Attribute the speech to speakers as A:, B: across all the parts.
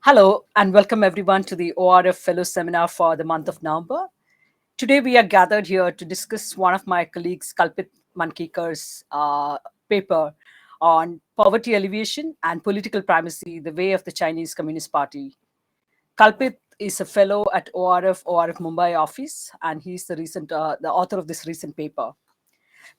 A: Hello, and welcome everyone to the ORF Fellow Seminar for the month of November. Today, we are gathered here to discuss one of my colleagues, Kalpit Mankekar's paper on poverty alleviation and political primacy, the way of the Chinese Communist Party. Kalpit is a fellow at ORF Mumbai office, and he's the author of this recent paper.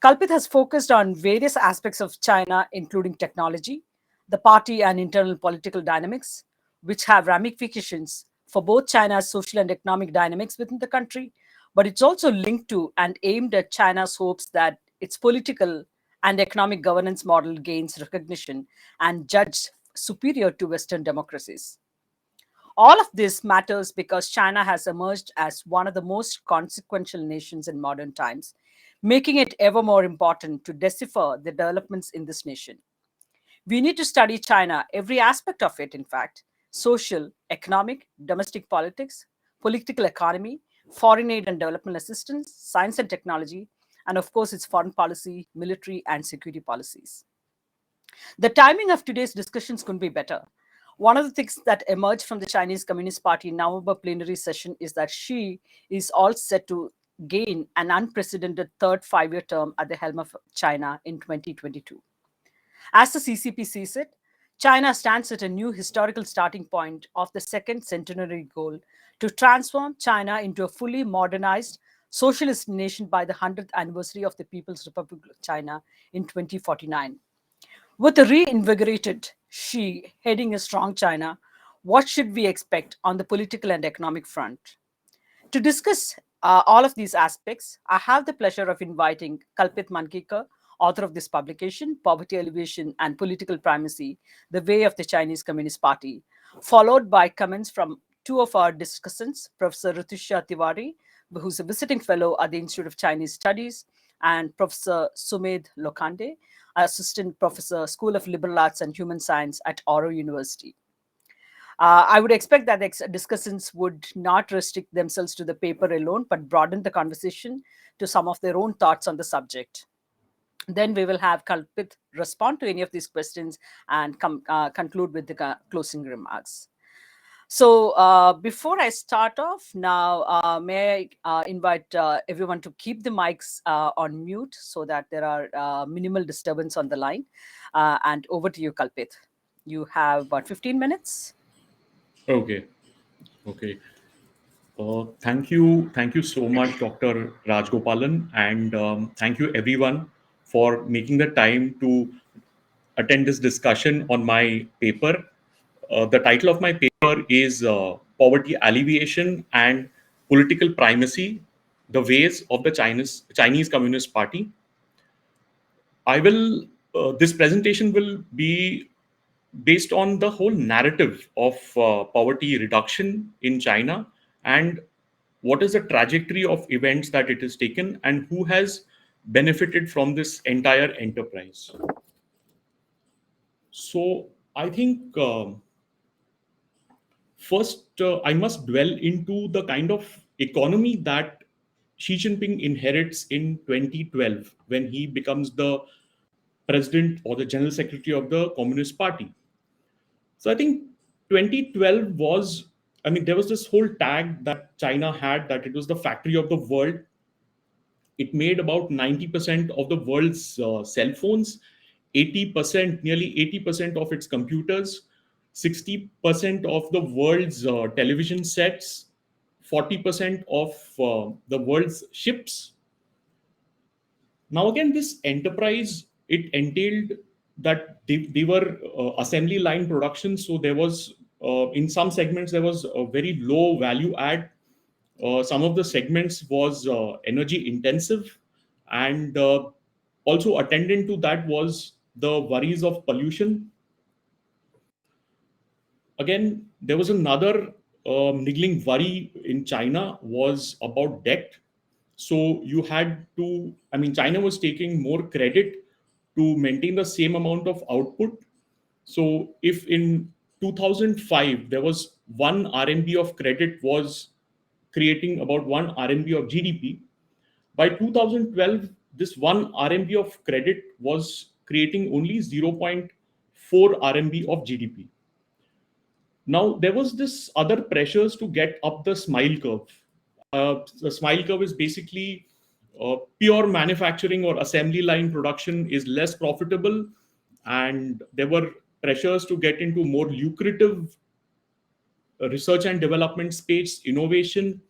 A: Kalpit has focused on various aspects of China, including technology, the party, and internal political dynamics, which have ramifications for both China's social and economic dynamics within the country. But it's also linked to and aimed at China's hopes that its political and economic governance model gains recognition and judged superior to Western democracies. All of this matters because China has emerged as one of the most consequential nations in modern times, making it ever more important to decipher the developments in this nation. We need to study China, every aspect of it, in fact: social, economic, domestic politics, political economy, foreign aid and development assistance, science and technology, and of course, its foreign policy, military, and security policies. The timing of today's discussions couldn't be better. One of the things that emerged from the Chinese Communist Party November plenary session is that Xi is all set to gain an unprecedented third 5-year term at the helm of China in 2022. As the CCP sees it, China stands at a new historical starting point of the second centenary goal to transform China into a fully modernized socialist nation by the 100th anniversary of the People's Republic of China in 2049. With a reinvigorated Xi heading a strong China, what should we expect on the political and economic front? To discuss all of these aspects, I have the pleasure of inviting Kalpit Mankekar, author of this publication, Poverty Alleviation and Political Primacy, The Way of the Chinese Communist Party, followed by comments from two of our discussants, Professor Ritusha Tiwari, who's a visiting fellow at the Institute of Chinese Studies, and Professor Sumed Lokhande, Assistant Professor, School of Liberal Arts and Human Science at Oro University. I would expect that the discussants would not restrict themselves to the paper alone, but broaden the conversation to some of their own thoughts on the subject. Then we will have Kalpit respond to any of these questions and conclude with the closing remarks. So before I start off now, may I invite everyone to keep the mics on mute so that there are minimal disturbance on the line. And over to you, Kalpit. You have about 15 minutes.
B: Okay. Okay. Thank you so much, Dr. Rajgopalan, and thank you everyone for making the time to attend this discussion on my paper. The title of my paper is Poverty Alleviation and Political Primacy: The Ways of the Chinese Communist Party. I will. This presentation will be based on the whole narrative of poverty reduction in China and what is the trajectory of events that it has taken and who has benefited from this entire enterprise. So I think first I must dwell into the kind of economy that Xi Jinping inherits in 2012 when he becomes the president or the general secretary of the Communist Party. So I think 2012 was, I mean, there was this whole tag that China had that it was the factory of the world. It made about 90% of the world's cell phones, 80%, nearly 80% of its computers, 60% of the world's television sets, 40% of the world's ships. Now, again, this enterprise, it entailed that they were assembly line production. So there was, in some segments, there was a very low value add. Some of the segments was energy intensive, and also attendant to that was the worries of pollution. Again, there was another niggling worry in China was about debt. So you had to, I mean, China was taking more credit to maintain the same amount of output. So if in 2005 there was 1 RMB of credit was creating about 1 RMB of GDP, by 2012 this 1 RMB of credit was creating only 0.4 RMB of GDP. Now, there was this other pressures to get up the smile curve. The smile curve is basically pure manufacturing or assembly line production is less profitable, and there were pressures to get into more lucrative research and development space, innovation.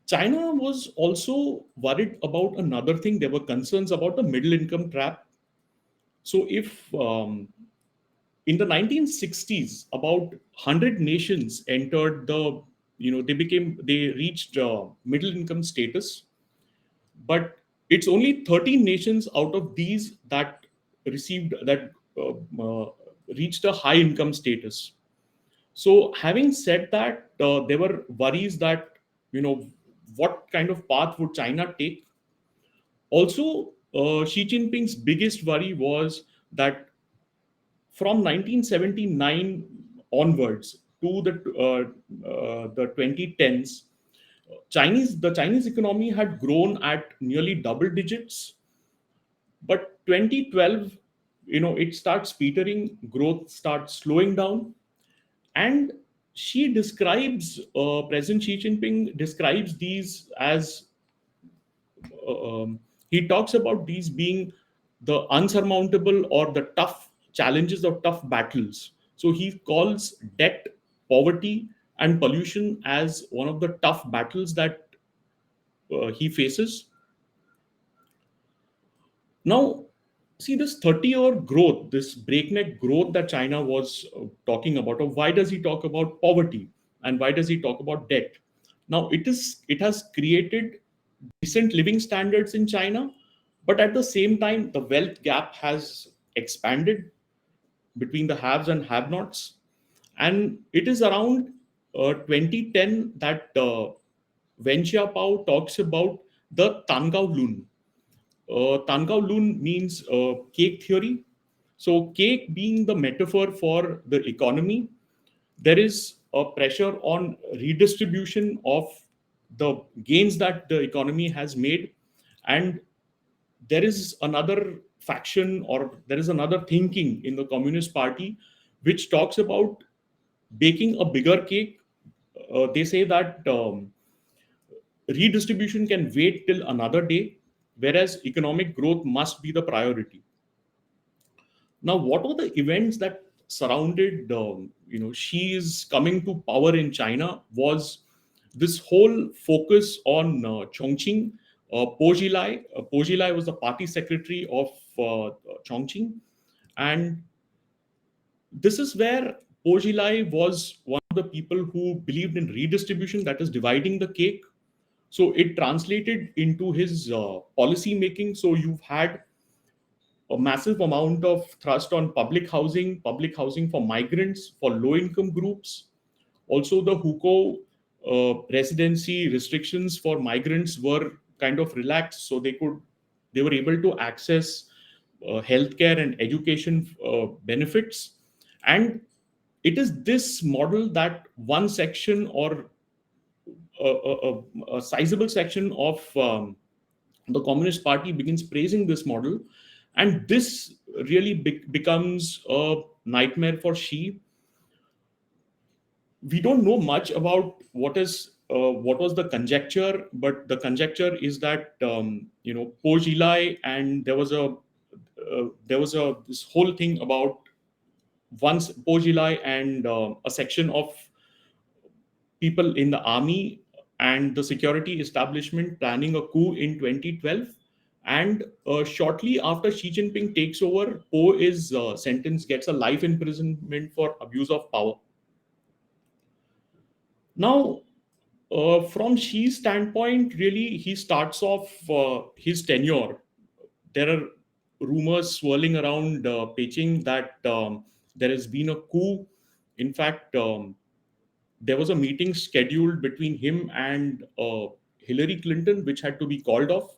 B: China was also worried about another thing. There were concerns about the middle income trap. So, if in the 1960s, about 100 nations entered the, they reached middle income status, but it's only 13 nations out of these that received that reached a high income status. So, having said that, there were worries that, you know, what kind of path would China take? Also, Xi Jinping's biggest worry was that from 1979 onwards to the 2010s, the Chinese economy had grown at nearly double digits, but 2012, it starts petering, growth starts slowing down, and President Xi Jinping describes these as he talks about these being the unsurmountable or the tough challenges or tough battles. So he calls debt, poverty, and pollution as one of the tough battles that he faces. Now, see this 30-year growth, this breakneck growth that China was talking about. Or why does he talk about poverty and why does he talk about debt? Now, it has created decent living standards in China, but at the same time, the wealth gap has expanded between the haves and have-nots. And it is around 2010 that Wen Xiaopao talks about the Tangao Lun. Tangao Lun means cake theory. So, cake being the metaphor for the economy, there is a pressure on redistribution of the gains that the economy has made, and there is another faction or there is another thinking in the Communist Party which talks about baking a bigger cake. They say that redistribution can wait till another day, whereas economic growth must be the priority. Now, what were the events that surrounded, Xi's coming to power in China? Was this whole focus on Chongqing. Po Xilai. Po Xilai was the party secretary of Chongqing, and this is where Po Xilai was one of the people who believed in redistribution, that is dividing the cake. So it translated into his policy making. So you've had a massive amount of thrust on public housing for migrants, for low income groups. Also, the hukou residency restrictions for migrants were kind of relaxed, so they were able to access healthcare and education benefits. And it is this model that one section or a sizable section of the Communist Party begins praising this model, and this really becomes a nightmare for Xi. We don't know much about what was the conjecture, but the conjecture is that Po Xilai, and there was a this whole thing about once Po Xilai and a section of people in the army and the security establishment planning a coup in 2012. And shortly after Xi Jinping takes over, Po is sentenced, gets a life imprisonment for abuse of power. Now, from Xi's standpoint, really, he starts off his tenure. There are rumors swirling around Beijing that there has been a coup. In fact, there was a meeting scheduled between him and Hillary Clinton, which had to be called off.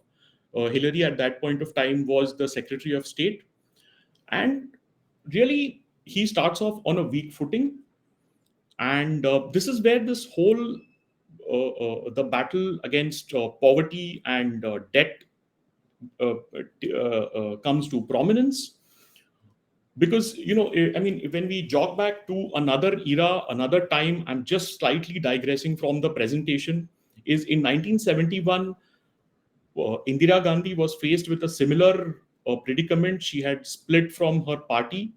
B: Hillary, at that point of time, was the Secretary of State. And really, he starts off on a weak footing. And this is where this whole the battle against poverty and debt comes to prominence. Because I mean, when we jog back to another era, another time, I'm just slightly digressing from the presentation, is in 1971, Indira Gandhi was faced with a similar predicament. She had split from her party.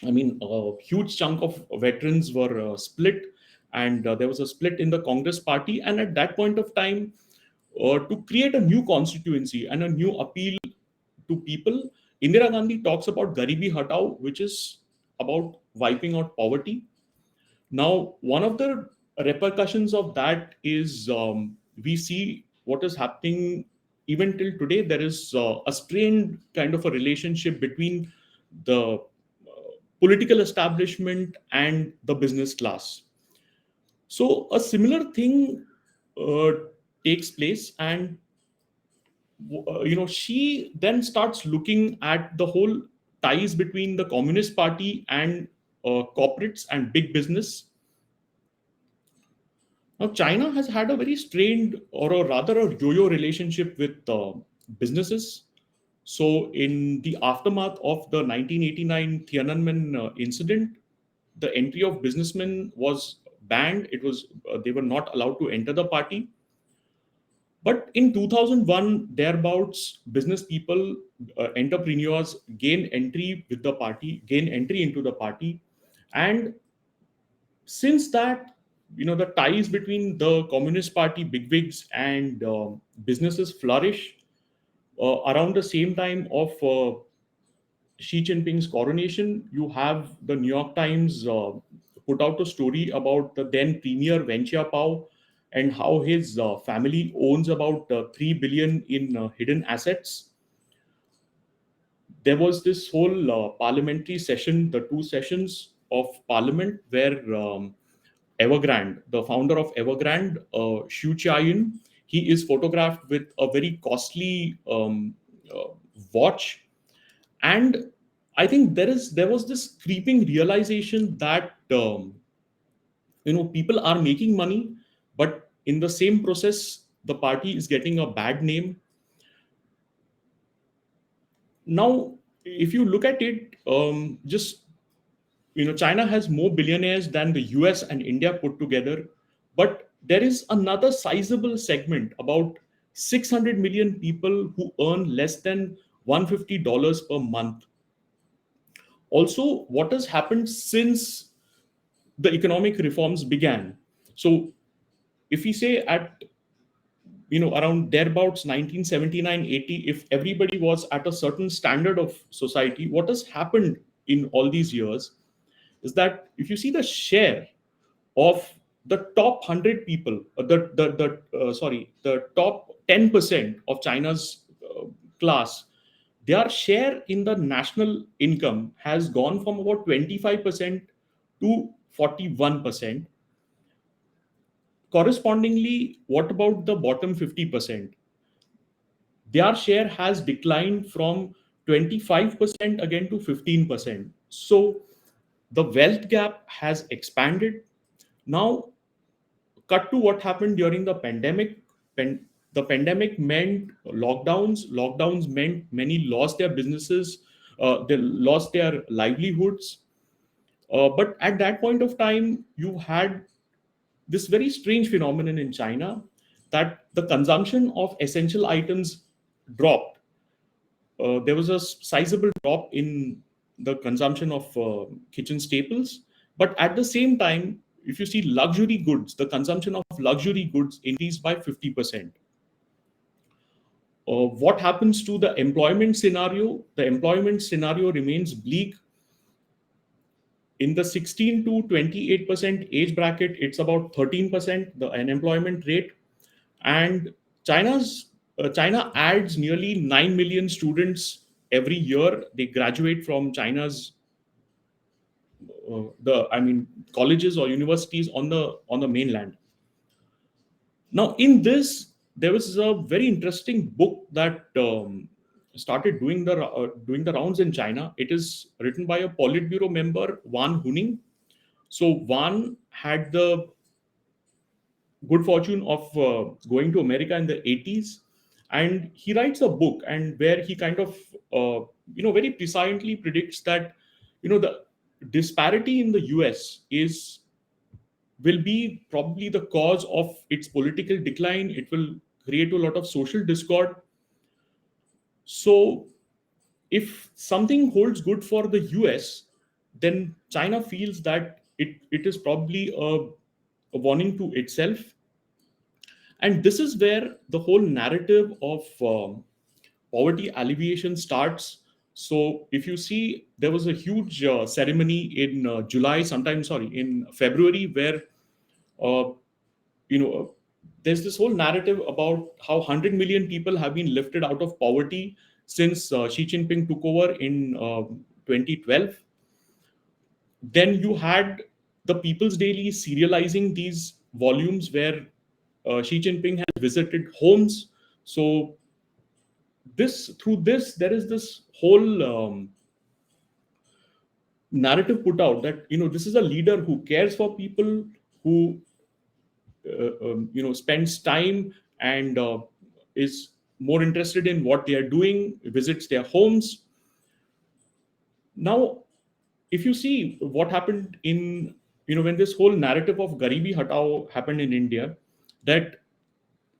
B: I mean, a huge chunk of veterans were split, and there was a split in the Congress party. And at that point of time, to create a new constituency and a new appeal to people, Indira Gandhi talks about Garibi Hatao, which is about wiping out poverty. Now, one of the repercussions of that is, we see what is happening even till today. There is a strained kind of a relationship between the political establishment and the business class. So, a similar thing uh, takes place, and she then starts looking at the whole ties between the Communist Party and corporates and big business. Now, China has had a very strained, or a rather a yo-yo relationship with businesses. So, in the aftermath of the 1989 Tiananmen incident, the entry of businessmen was banned. It was They were not allowed to enter the party. But in 2001, thereabouts, business people, entrepreneurs gain entry into the party, and since that, the ties between the Communist Party bigwigs and businesses flourish. Around the same time of Xi Jinping's coronation, you have the New York Times put out a story about the then premier Wen Jiabao and how his family owns about 3 billion in hidden assets. There was this whole parliamentary session, the two sessions of parliament, where Evergrande, the founder of Evergrande, Xu Chiayin, he is photographed with a very costly watch. And I think there was this creeping realization that people are making money, but in the same process, the party is getting a bad name. Now, if you look at it, just China has more billionaires than the US and India put together, but there is another sizable segment, about 600 million people who earn less than $150 per month. Also, what has happened since the economic reforms began? So, if we say at around thereabouts 1979-80, if everybody was at a certain standard of society, what has happened in all these years is that if you see the share of the top 100 people, the top 10% of China's class, their share in the national income has gone from about 25% to 41%. Correspondingly, what about the bottom 50%? Their share has declined from 25% again to 15%. So the wealth gap has expanded. Now, cut to what happened during the pandemic. The pandemic meant lockdowns. Lockdowns meant many lost their businesses, they lost their livelihoods. But at that point of time, you had this very strange phenomenon in China, that the consumption of essential items dropped. There was a sizable drop in the consumption of kitchen staples. But at the same time, if you see luxury goods, the consumption of luxury goods increased by 50%. What happens to the employment scenario? The employment scenario remains bleak. In the 16 to 28% age bracket, it's about 13%, the unemployment rate. And China adds nearly 9 million students every year. They graduate from China's the I mean colleges or universities on the mainland. Now, in this, there was a very interesting book that started doing the rounds in China. It is written by a Politburo member, Wan Huning. So Wan had the good fortune of going to America in the 80s, and he writes a book, and where he kind of very precisely predicts that the disparity in the US is will be probably the cause of its political decline. It will create a lot of social discord. So if something holds good for the US, then China feels that it is probably a warning to itself. And this is where the whole narrative of poverty alleviation starts. So if you see, there was a huge ceremony in July, sometime, sorry, in February, where uh, you know uh, there's this whole narrative about how 100 million people have been lifted out of poverty since Xi Jinping took over in 2012. Then you had the People's Daily serializing these volumes where Xi Jinping has visited homes. So this through this there is this whole narrative put out that this is a leader who cares for people, who spends time and is more interested in what they are doing, visits their homes. Now, if you see what happened in when this whole narrative of Garibi Hatao happened in India, that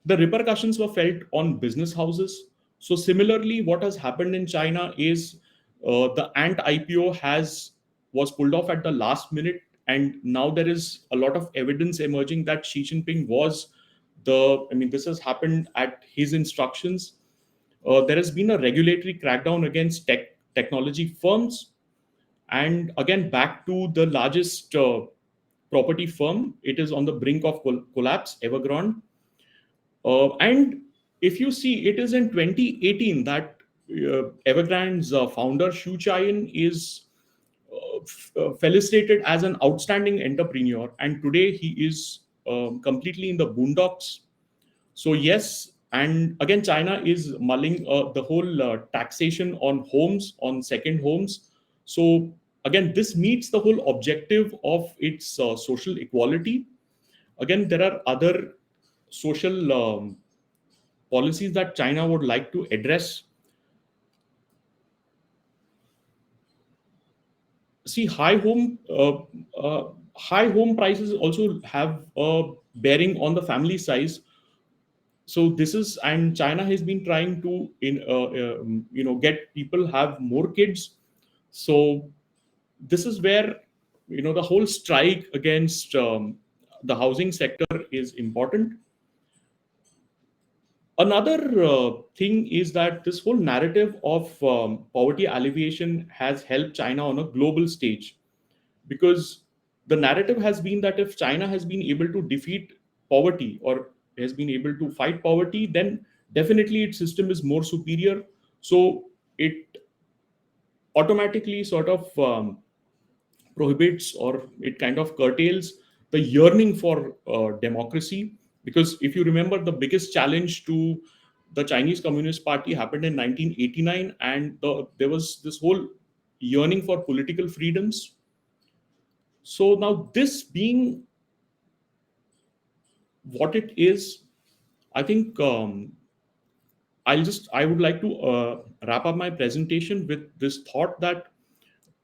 B: the repercussions were felt on business houses. So similarly, what has happened in China is the ant IPO has was pulled off at the last minute, and now there is a lot of evidence emerging that Xi Jinping was the. I mean, this has happened at his instructions. There has been a regulatory crackdown against technology firms, and again back to the largest property firm. It is on the brink of collapse, Evergrande. And if you see, it is in 2018 that Evergrande's founder, Xu Chaiyan, is felicitated as an outstanding entrepreneur. And today he is completely in the boondocks. So, yes, and again, China is mulling the whole taxation on homes, on second homes. So, again, this meets the whole objective of its social equality. Again, there are other social policies that China would like to address. See, high home prices also have a bearing on the family size. So this is, and China has been trying to get people have more kids. So this is where the whole strike against the housing sector is important. Another thing is that this whole narrative of poverty alleviation has helped China on a global stage, because the narrative has been that if China has been able to defeat poverty or has been able to fight poverty, then definitely its system is more superior. So it automatically sort of prohibits, or it kind of curtails the yearning for democracy. Because if you remember, the biggest challenge to the Chinese Communist Party happened in 1989, and there was this whole yearning for political freedoms. So now, this being what it is, I think I would like to wrap up my presentation with this thought that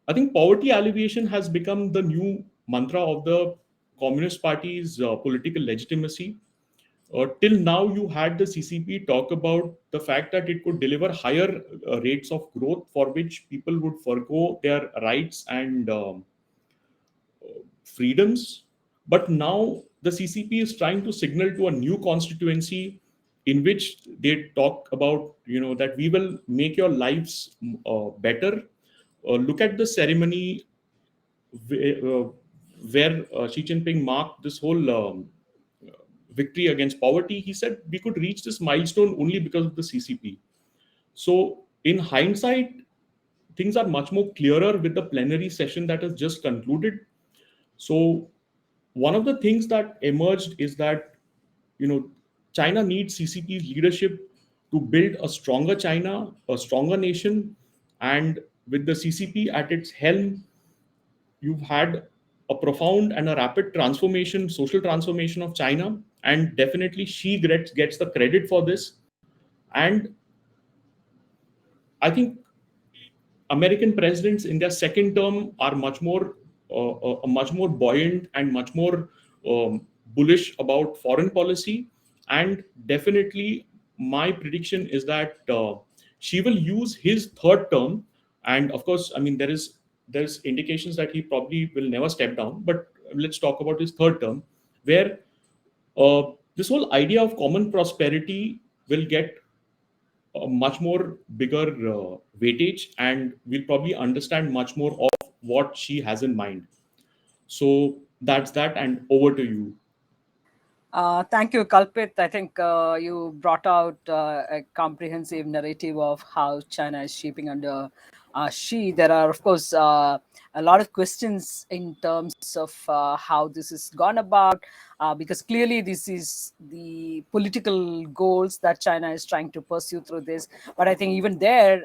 B: I think poverty alleviation has become the new mantra of the Communist Party's political legitimacy. Till now, you had the CCP talk about the fact that it could deliver higher rates of growth for which people would forego their rights and freedoms. But now the CCP is trying to signal to a new constituency in which they talk about, that we will make your lives better. Look at the ceremony where Xi Jinping marked this whole victory against poverty. He said we could reach this milestone only because of the CCP. So, in hindsight, things are much more clearer with the plenary session that has just concluded. So, one of the things that emerged is that China needs CCP's leadership to build a stronger China, a stronger nation, and with the CCP at its helm, you've had a profound and a rapid transformation, social transformation of China, and definitely she gets the credit for this. And I think American presidents in their second term are much more buoyant and much more bullish about foreign policy. And definitely, my prediction is that she will use his third term. And of course, I mean, there's indications that he probably will never step down. But let's talk about his third term, where this whole idea of common prosperity will get a much more bigger weightage, and we'll probably understand much more of what she has in mind. So that's that, and over to you.
A: Thank you, Kalpit. I think you brought out a comprehensive narrative of how China is shaping under Xi. There are, of course, a lot of questions in terms of how this is gone about, because clearly this is the political goals that China is trying to pursue through this. But I think even there,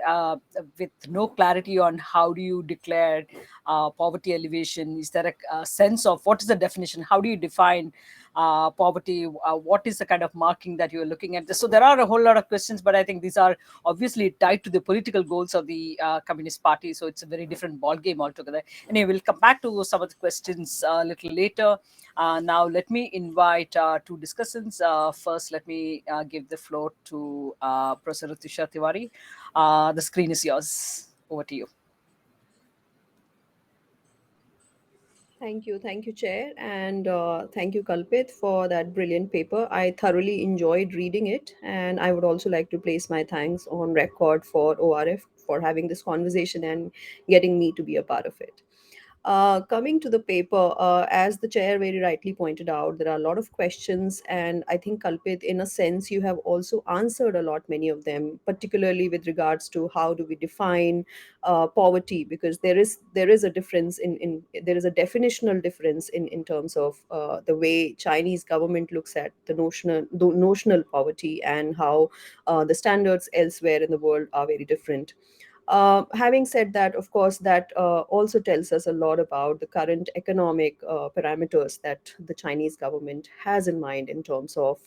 A: with no clarity on how do you declare poverty alleviation, is there a sense of what is the definition? How do you define poverty? What is the kind of marking that you're looking at? So there are a whole lot of questions, but I think these are obviously tied to the political goals of the Communist Party. So it's a very different ball game altogether. Anyway, we'll come back to some of the questions a little later. Now, let me invite two discussants. First, let me give the floor to Professor Rutisha Tiwari. The screen is yours. Over to you.
C: Thank you, Chair, and thank you, Kalpit, for that brilliant paper. I thoroughly enjoyed reading it, and I would also like to place my thanks on record for ORF for having this conversation and getting me to be a part of it. Coming to the paper, as the chair very rightly pointed out, there are a lot of questions, and I think, Kalpit, in a sense, you have also answered a lot, many of them, particularly with regards to how do we define poverty, because there is a difference in there is a definitional difference in terms of the way Chinese government looks at the notional poverty, and how the standards elsewhere in the world are very different. Having said that, of course, that also tells us a lot about the current economic parameters that the Chinese government has in mind in terms of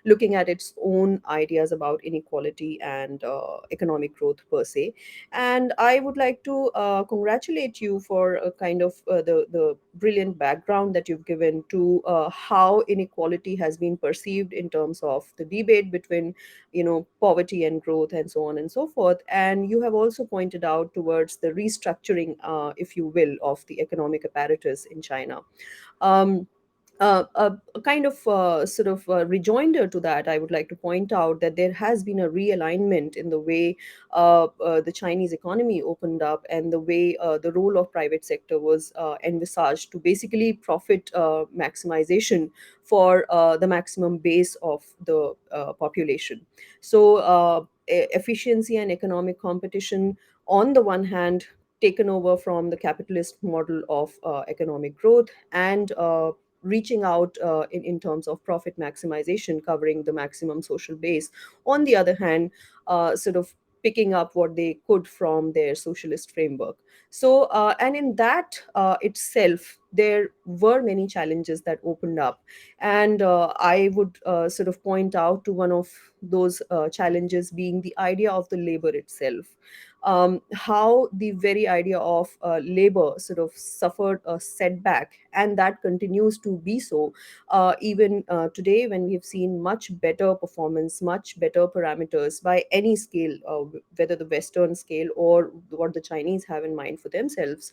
C: looking at its own ideas about inequality and economic growth per se. And I would like to congratulate you for kind of the brilliant background that you've given to how inequality has been perceived in terms of the debate between poverty and growth and so on and so forth. And you have also pointed out towards the restructuring, if you will, of the economic apparatus in China. um, a kind of sort of rejoinder to that, I would like to point out that there has been a realignment in the way the Chinese economy opened up, and the way the role of private sector was envisaged to basically profit maximization for the maximum base of the population. So efficiency and economic competition, on the one hand, taken over from the capitalist model of economic growth, and reaching out in terms of profit maximization, covering the maximum social base. On the other hand, sort of picking up what they could from their socialist framework. So, and in that itself, there were many challenges that opened up. And I would sort of point out to one of those challenges being the idea of the labor itself. How the very idea of labor sort of suffered a setback, and that continues to be so even today, when we've seen much better performance, much better parameters by any scale, whether the Western scale or what the Chinese have in mind for themselves.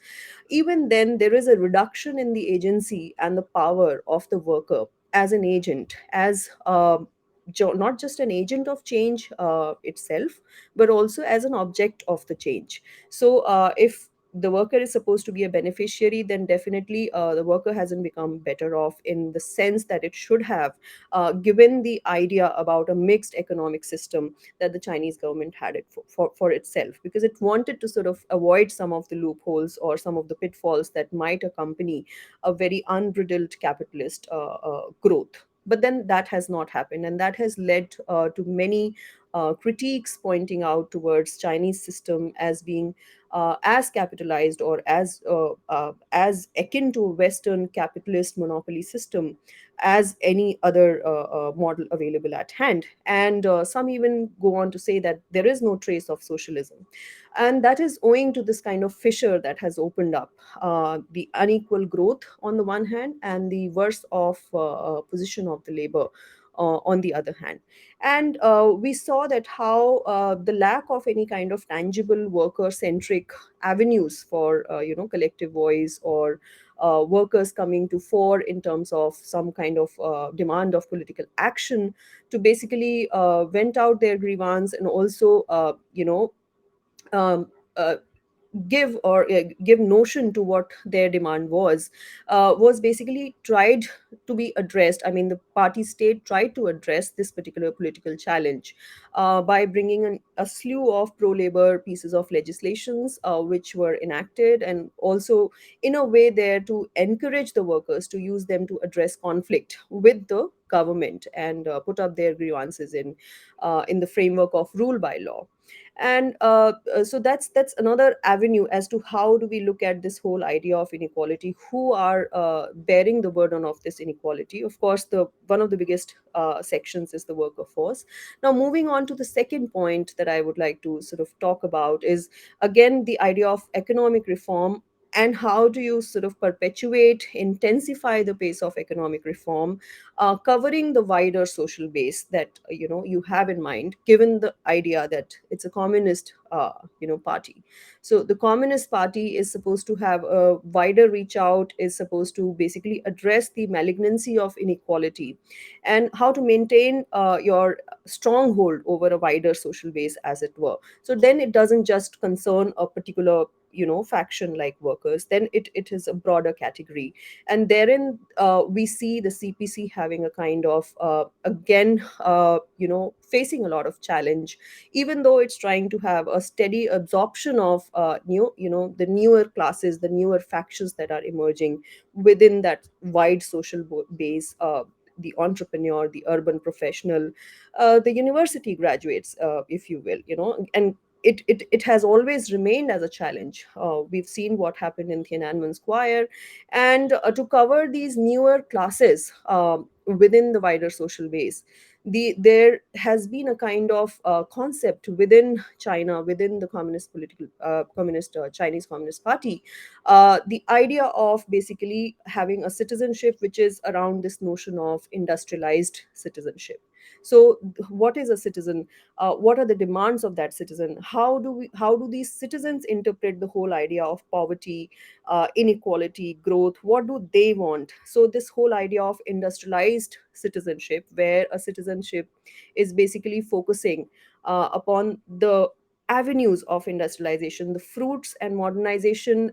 C: Even then, there is a reduction in the agency and the power of the worker as an agent, as not just an agent of change itself, but also as an object of the change. So, if the worker is supposed to be a beneficiary, then definitely the worker hasn't become better off in the sense that it should have, given the idea about a mixed economic system that the Chinese government had it for itself, because it wanted to sort of avoid some of the loopholes or some of the pitfalls that might accompany a very unbridled capitalist growth. But then that has not happened, and that has led to many critiques pointing out towards Chinese system as being as capitalized or as akin to a Western capitalist monopoly system as any other model available at hand. And some even go on to say that there is no trace of socialism. And that is owing to this kind of fissure that has opened up, the unequal growth on the one hand, and the worse off position of the labor on the other hand. And we saw that how the lack of any kind of tangible worker centric avenues for collective voice or workers coming to fore in terms of some kind of demand of political action to basically vent out their grievance, and also um, uh, give notion to what their demand was basically tried to be addressed. I mean, the party state tried to address this particular political challenge by bringing a slew of pro labor pieces of legislations which were enacted, and also in a way there to encourage the workers to use them to address conflict with the government and put up their grievances in the framework of rule by law. And so that's another avenue as to how do we look at this whole idea of inequality, who are bearing the burden of this inequality. Of course, the one of the biggest sections is the worker force. Now, moving on to the second point that I would like to sort of talk about is again the idea of economic reform, and how do you sort of perpetuate, intensify the pace of economic reform, covering the wider social base that you have in mind, given the idea that it's a communist party. So the communist party is supposed to have a wider reach out, is supposed to basically address the malignancy of inequality, and how to maintain your stronghold over a wider social base, as it were. So then it doesn't just concern a particular faction like workers, then it is a broader category. And therein we see the CPC having a kind of again facing a lot of challenge, even though it's trying to have a steady absorption of the newer classes, the newer factions that are emerging within that wide social base, the entrepreneur, the urban professional, the university graduates, if you will, and it has always remained as a challenge. We've seen what happened in Tiananmen Square, and to cover these newer classes within the wider social base, there has been a kind of concept within China, within the communist Chinese Communist Party, the idea of basically having a citizenship which is around this notion of industrialized citizenship. So, what is a citizen? What are the demands of that citizen? How do these citizens interpret the whole idea of poverty, inequality, growth? What do they want? So this whole idea of industrialized citizenship, where a citizenship is basically focusing upon the avenues of industrialization, the fruits and modernization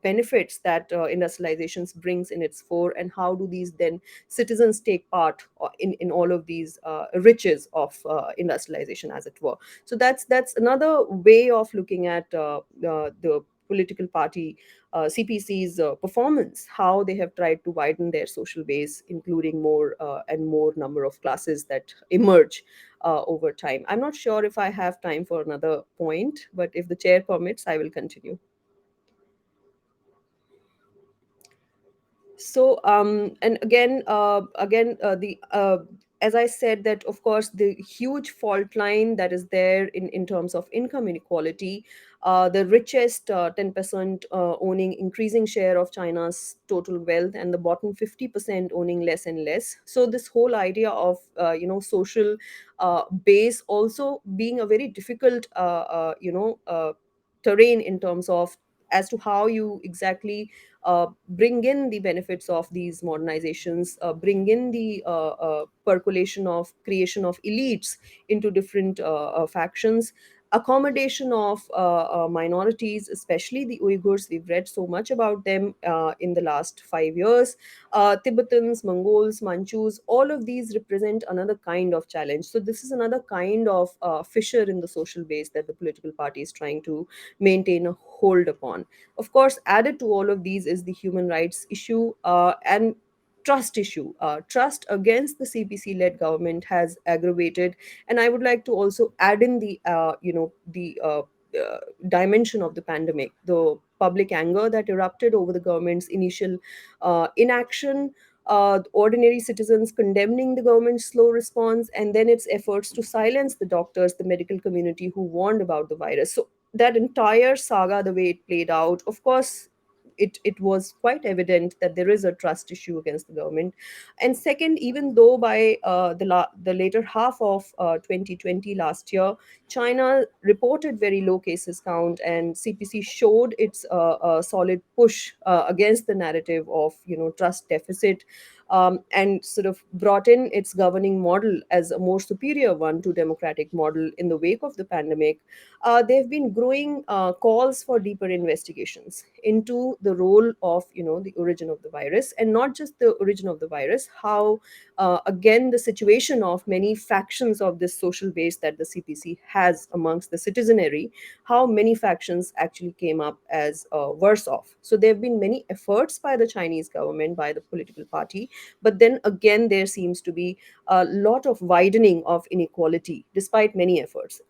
C: benefits that industrializations brings in its fore, and how do these then citizens take part in all of these riches of industrialization, as it were. So that's another way of looking at the political party CPC's performance, how they have tried to widen their social base, including more and more number of classes that emerge over time. I'm not sure if I have time for another point, but if the chair permits, I will continue. So and again the as I said, that of course the huge fault line that is there in terms of income inequality, the richest 10% owning increasing share of China's total wealth, and the bottom 50% owning less and less. So this whole idea of social base also being a very difficult terrain in terms of as to how you exactly bring in the benefits of these modernizations, bring in the percolation of creation of elites into different factions, accommodation of minorities, especially the Uyghurs. We've read so much about them in the last 5 years. Tibetans, Mongols, Manchus, all of these represent another kind of challenge. So, this is another kind of fissure in the social base that the political party is trying to maintain a hold upon. Of course, added to all of these is the human rights issue and trust issue. Trust against the CPC-led government has aggravated, and I would like to also add in the dimension of the pandemic, the public anger that erupted over the government's initial inaction, ordinary citizens condemning the government's slow response, and then its efforts to silence the doctors, the medical community who warned about the virus. So that entire saga, the way it played out, of course, it was quite evident that there is a trust issue against the government. And second, even though by the later half of 2020 last year, China reported very low cases count, and CPC showed its solid push against the narrative of trust deficit, and sort of brought in its governing model as a more superior one to democratic model in the wake of the pandemic. There have been growing calls for deeper investigations into the role of the origin of the virus, and not just the origin of the virus, how again the situation of many factions of this social base that the CPC has amongst the citizenry, how many factions actually came up as worse off. So there have been many efforts by the Chinese government, by the political party, but then again there seems to be a lot of widening of inequality despite many efforts,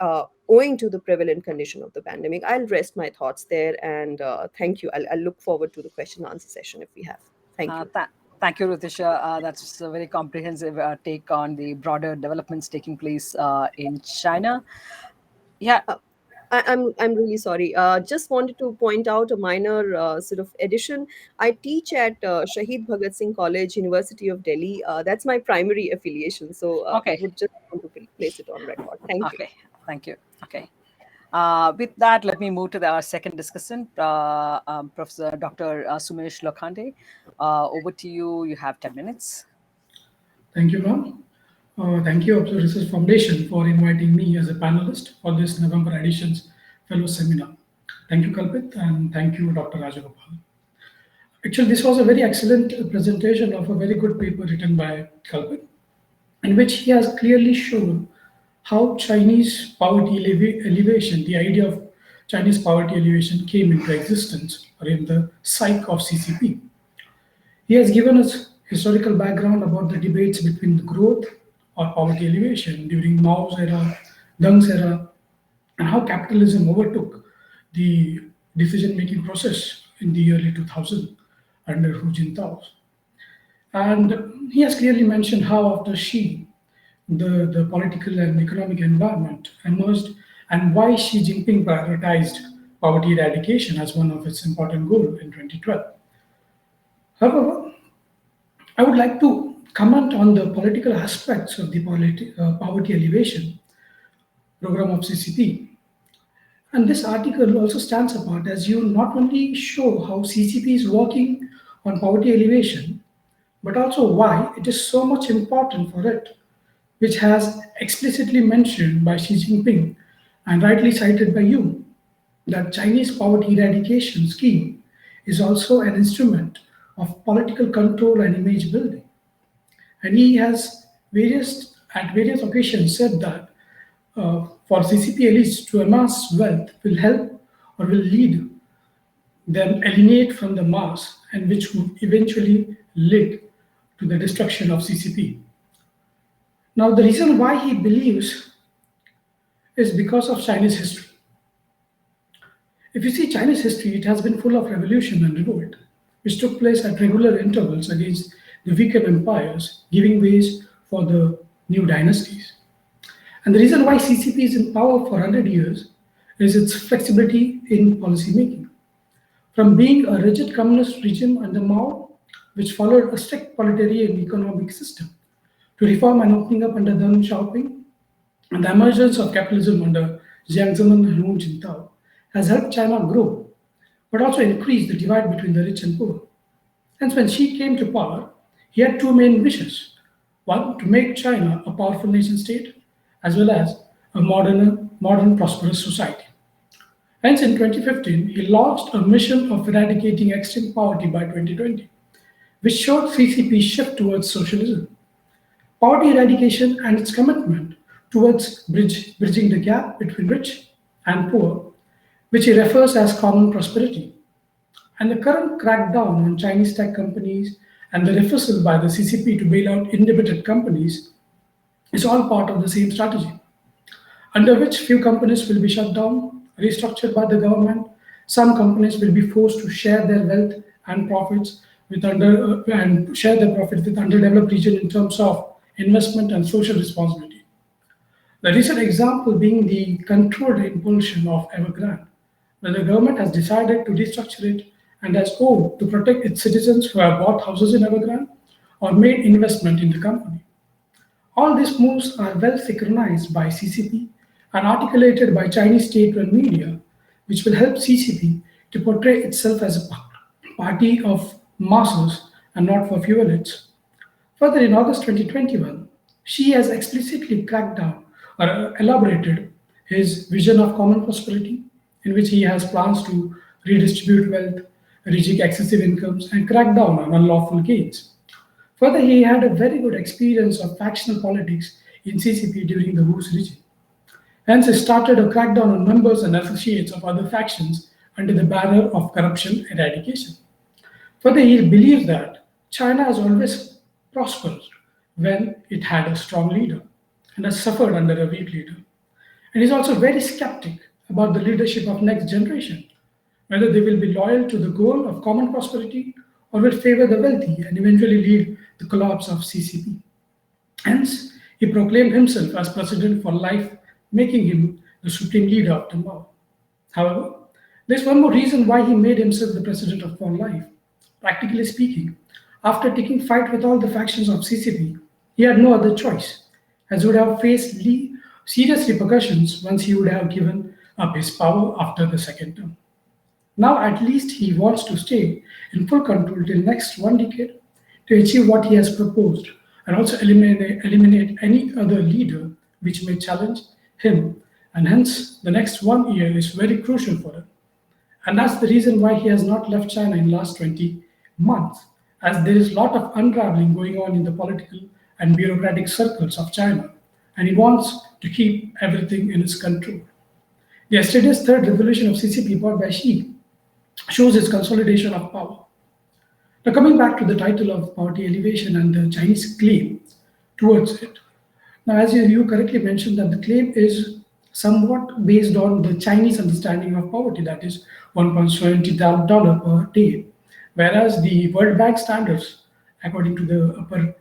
C: owing to the prevalent condition of the pandemic. I'll rest my thoughts there, and thank you. I'll look forward to the question answer session if we have. Thank you.
A: Thank you, Rutisha. That's a very comprehensive take on the broader developments taking place in China. Yeah.
C: Uh, I'm really sorry. Just wanted to point out a minor sort of addition. I teach at Shahid Bhagat Singh College, University of Delhi. That's my primary affiliation. So
A: Okay.
C: would just want to place it on record. Thank you.
A: Okay. Thank you. Okay. With that, let me move to our second discussant, Professor Dr. Sumesh Lokhande. Over to you. You have 10 minutes.
D: Thank you, ma'am. Thank you, Observer Research Foundation, for inviting me as a panelist for this November edition's fellow seminar. Thank you, Kalpit, and thank you, Dr. Rajagopal. Actually, this was a very excellent presentation of a very good paper written by Kalpit, in which he has clearly shown how Chinese poverty elevation, the idea of Chinese poverty elevation came into existence or in the psyche of CCP. He has given us historical background about the debates between the growth or poverty elevation during Mao's era, Deng's era, and how capitalism overtook the decision-making process in the early 2000s under Hu Jintao. And he has clearly mentioned how after Xi, the political and economic environment emerged, and why Xi Jinping prioritized poverty eradication as one of its important goals in 2012. However, I would like to comment on the political aspects of the poverty elevation program of CCP. And this article also stands apart as you not only show how CCP is working on poverty elevation, but also why it is so much important for it, which has explicitly mentioned by Xi Jinping and rightly cited by you, that Chinese poverty eradication scheme is also an instrument of political control and image building. And he has at various occasions said that for CCP elites to amass wealth will help or will lead them alienate from the mass, and which would eventually lead to the destruction of CCP. Now, the reason why he believes is because of Chinese history. If you see Chinese history, it has been full of revolution and revolt, which took place at regular intervals against the weakened empires, giving ways for the new dynasties. And the reason why CCP is in power for 100 years is its flexibility in policy making. From being a rigid communist regime under Mao, which followed a strict proletarian economic system, to reform and opening up under Deng Xiaoping, and the emergence of capitalism under Jiang Zemin and Hu Jintao has helped China grow, but also increase the divide between the rich and poor. Hence, when Xi came to power, he had two main wishes. One, to make China a powerful nation state, as well as a modern prosperous society. Hence, in 2015, he launched a mission of eradicating extreme poverty by 2020, which showed CCP's shift towards socialism. Poverty eradication and its commitment towards bridging the gap between rich and poor, which he refers as common prosperity. And the current crackdown on Chinese tech companies and the refusal by the CCP to bail out indebted companies is all part of the same strategy, under which few companies will be shut down restructured by the government. Some companies will be forced to share their wealth and profits and share their profits with underdeveloped region in terms of investment and social responsibility. The recent example being the controlled impulsion of Evergrande, where the government has decided to restructure it and has owed to protect its citizens who have bought houses in Evergrande or made investment in the company. All these moves are well synchronized by CCP and articulated by Chinese state-run media, which will help CCP to portray itself as a party of masses and not for few elites. Further, in August 2021, Xi has explicitly cracked down or elaborated his vision of common prosperity, in which he has plans to redistribute wealth, reject excessive incomes, and crack down on unlawful gains. Further, he had a very good experience of factional politics in CCP during the Rus regime. Hence, he started a crackdown on members and associates of other factions under the banner of corruption eradication. Further, he believes that China has always prospered when it had a strong leader and has suffered under a weak leader. And he's also very skeptic about the leadership of next generation, whether they will be loyal to the goal of common prosperity or will favor the wealthy and eventually lead the collapse of CCP. Hence, he proclaimed himself as president for life, making him the supreme leader of tomorrow. However, there's one more reason why he made himself the president of for life. Practically speaking, after taking fight with all the factions of CCP, he had no other choice, as he would have faced serious repercussions once he would have given up his power after the second term. Now at least he wants to stay in full control till next 1 decade to achieve what he has proposed and also eliminate any other leader which may challenge him. And hence the next 1 year is very crucial for him. And that's the reason why he has not left China in last 20 months, as there is a lot of unraveling going on in the political and bureaucratic circles of China, and he wants to keep everything in his control. Yesterday's third revolution of CCP brought by Xi shows its consolidation of power. Now, coming back to the title of poverty alleviation and the Chinese claim towards it. Now, as you correctly mentioned, that the claim is somewhat based on the Chinese understanding of poverty, that is $1.70 per day, whereas the World Bank standards, according to the upper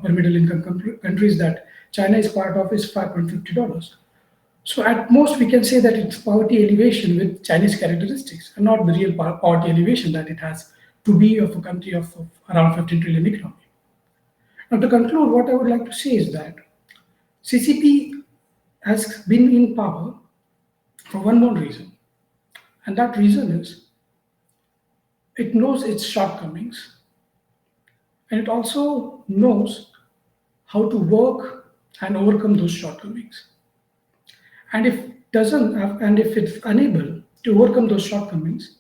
D: middle income countries that China is part of, is $5.50. So at most, we can say that it's poverty alleviation with Chinese characteristics, and not the real poverty alleviation that it has to be of a country of around 15 trillion economy. Now, to conclude, what I would like to say is that CCP has been in power for one more reason, and that reason is it knows its shortcomings, and it also knows how to work and overcome those shortcomings. And if it's unable to overcome those shortcomings,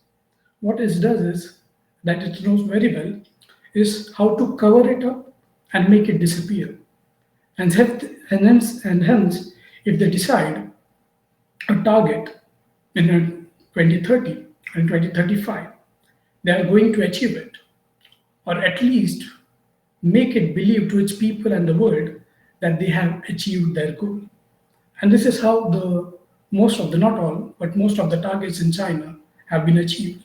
D: what it does is that it knows very well is how to cover it up and make it disappear. And hence, if they decide a target in 2030 and 2035, they are going to achieve it, or at least make it believe to its people and the world that they have achieved their goal. And this is how most of the, not all, but most of the targets in China have been achieved.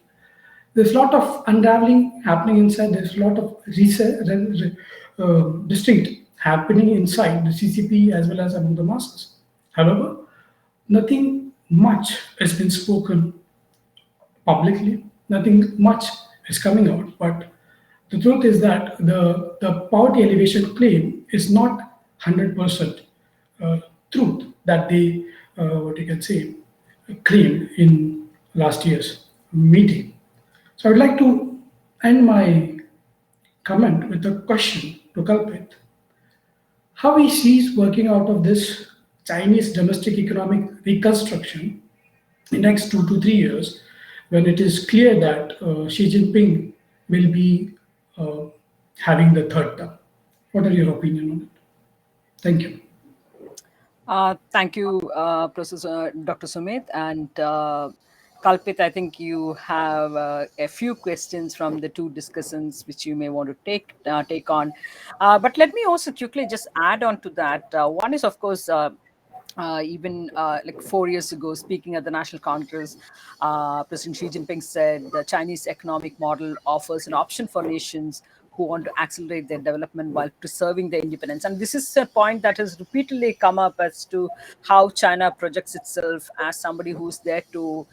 D: There's a lot of unraveling happening inside. There's a lot of distinct happening inside the CCP as well as among the masses. However, nothing much has been spoken publicly. Nothing much is coming out. But the truth is that the poverty alleviation claim is not 100% truth that they, what you can say, claimed in last year's meeting. So I would like to end my comment with a question to Kalpit. How he sees working out of this Chinese domestic economic reconstruction in next 2 to 3 years, when it is clear that Xi Jinping will be having the third term. What are your opinion on it? Thank you.
A: Thank you, Professor Dr. Sumit. And Kalpit, I think you have a few questions from the two discussants which you may want to take on. But let me also quickly just add on to that. One is, of course, Even like 4 years ago, speaking at the National Congress, President Xi Jinping said the Chinese economic model offers an option for nations who want to accelerate their development while preserving their independence. And this is a point that has repeatedly come up as to how China projects itself as somebody who's there to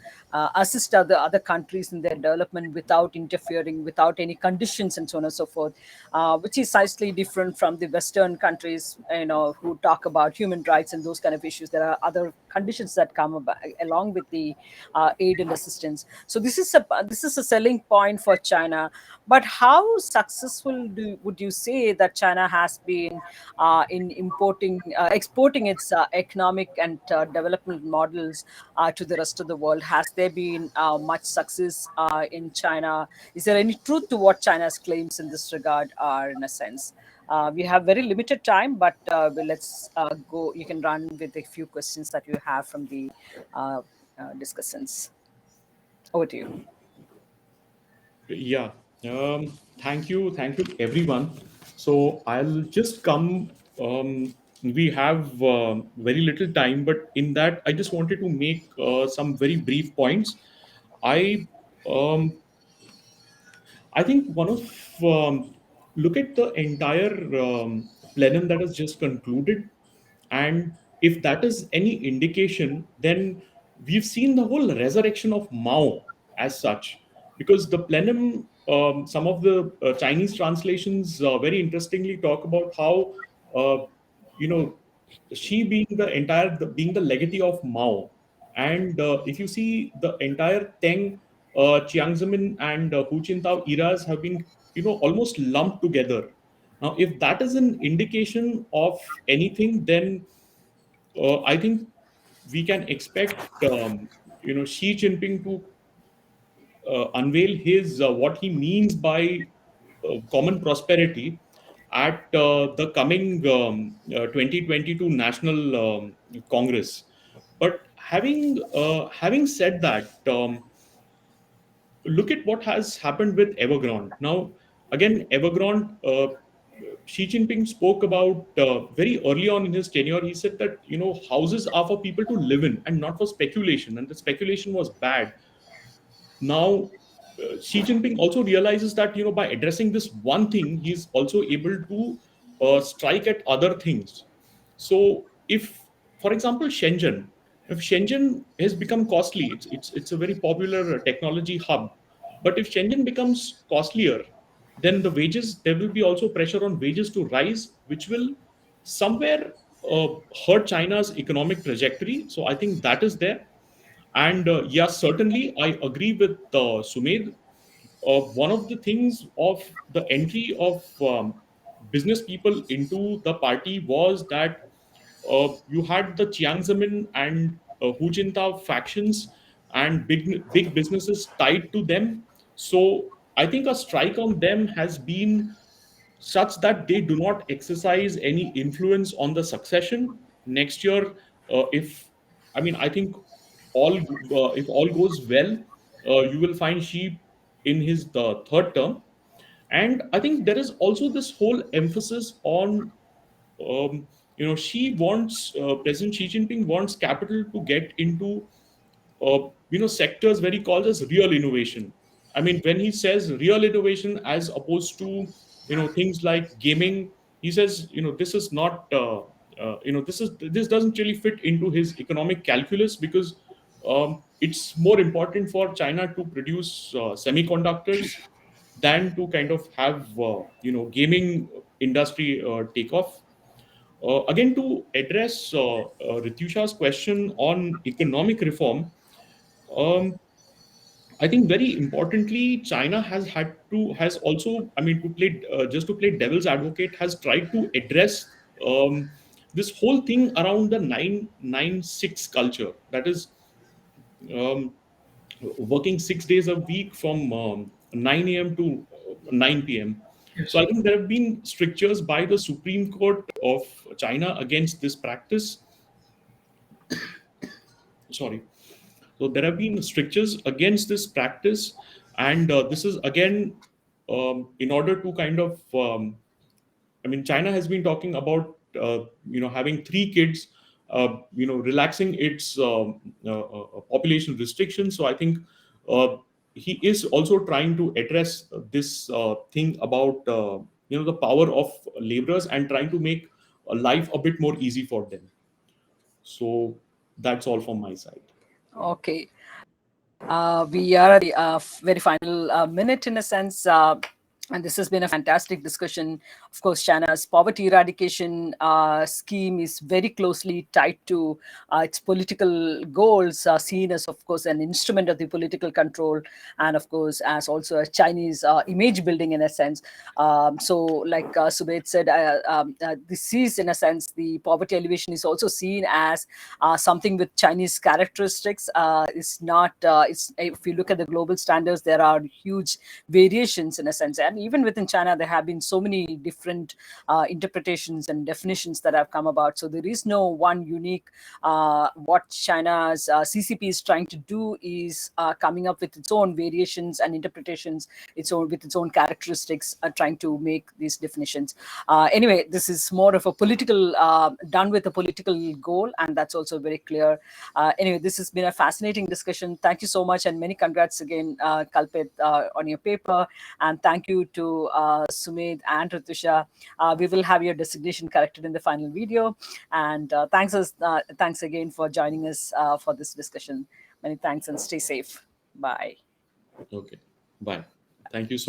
A: assist other countries in their development without interfering, without any conditions, and so on and so forth, which is slightly different from the Western countries, who talk about human rights and those kind of issues. There are other conditions that come about, along with the aid and assistance. So this is a selling point for China. But how successful would you say that China has been in exporting its economic and development models to the rest of the world? Has there been much success in China? Is there any truth to what China's claims in this regard are, in a sense? We have very limited time, but let's go. You can run with a few questions that you have from the discussants. Over to you.
B: Yeah. Thank you, everyone. So I'll just come. We have very little time, but in that, I just wanted to make some very brief points. I um, I think one of look at the entire plenum that has just concluded, and if that is any indication, then we've seen the whole resurrection of Mao as such. Because the plenum, some of the Chinese translations very interestingly talk about how uh, you know she being the legatee of Mao. And if you see the entire Teng, Chiang Zemin, and Hu Jintao eras have been almost lumped together. Now, if that is an indication of anything, then I think we can expect Xi Jinping to unveil his what he means by common prosperity at the coming 2022 National Congress. But having said that, look at what has happened with Evergrande. Now, again, Evergrande, Xi Jinping spoke about very early on in his tenure. He said that houses are for people to live in and not for speculation, and the speculation was bad. Now, Xi Jinping also realizes that by addressing this one thing, he's also able to strike at other things. So, if, for example, if Shenzhen has become costly, it's a very popular technology hub. But if Shenzhen becomes costlier, then there will be also pressure on wages to rise, which will somewhere uh, hurt China's economic trajectory. So I think that is there. And yes, certainly, I agree with Sumedh. One of the things of the entry of business people into the party was that you had the Chiang Zemin and Hu Jintao factions and big businesses tied to them. So I think a strike on them has been such that they do not exercise any influence on the succession next year. If I mean, I think all if all goes well, you will find Xi in his the third term. And I think there is also this whole emphasis on she wants President Xi Jinping wants capital to get into sectors where he calls as real innovation. I mean, when he says real innovation as opposed to things like gaming, he says this is not this doesn't really fit into his economic calculus, because it's more important for China to produce semiconductors than to kind of have gaming industry take off. Again, to address Ritusha's question on economic reform, um, I think very importantly, China has also, I mean, to play just to play devil's advocate, has tried to address this whole thing around the 996 culture. That is, um, working 6 days a week from 9 a.m. to 9 p.m. So
D: Yes.
B: I think there have been strictures by the Supreme Court of China against this practice. Sorry. So there have been strictures against this practice, and this is again in order to kind of. I mean, China has been talking about having 3 kids relaxing its population restrictions. So I think he is also trying to address this thing about the power of laborers and trying to make life a bit more easy for them. So that's all from my side.
A: Okay. We are at the very final minute in a sense. And this has been a fantastic discussion. Of course, China's poverty eradication scheme is very closely tied to its political goals, seen as, of course, an instrument of the political control, and of course, as also a Chinese image building in a sense. So, like Subed said, this is, in a sense, the poverty alleviation is also seen as something with Chinese characteristics. It's not. If you look at the global standards, there are huge variations in a sense, and even within China, there have been so many different interpretations and definitions that have come about. So there is no one unique. What China's CCP is trying to do is coming up with its own variations and interpretations, with its own characteristics, trying to make these definitions. Anyway, this is more of a political, done with a political goal, and that's also very clear. Anyway, this has been a fascinating discussion. Thank you so much, and many congrats again, Kalpit, on your paper. And thank you to Sumit and Ritusha. We will have your designation corrected in the final video. And thanks again for joining us for this discussion. Many thanks and stay safe. Bye.
B: Okay, bye. Thank you so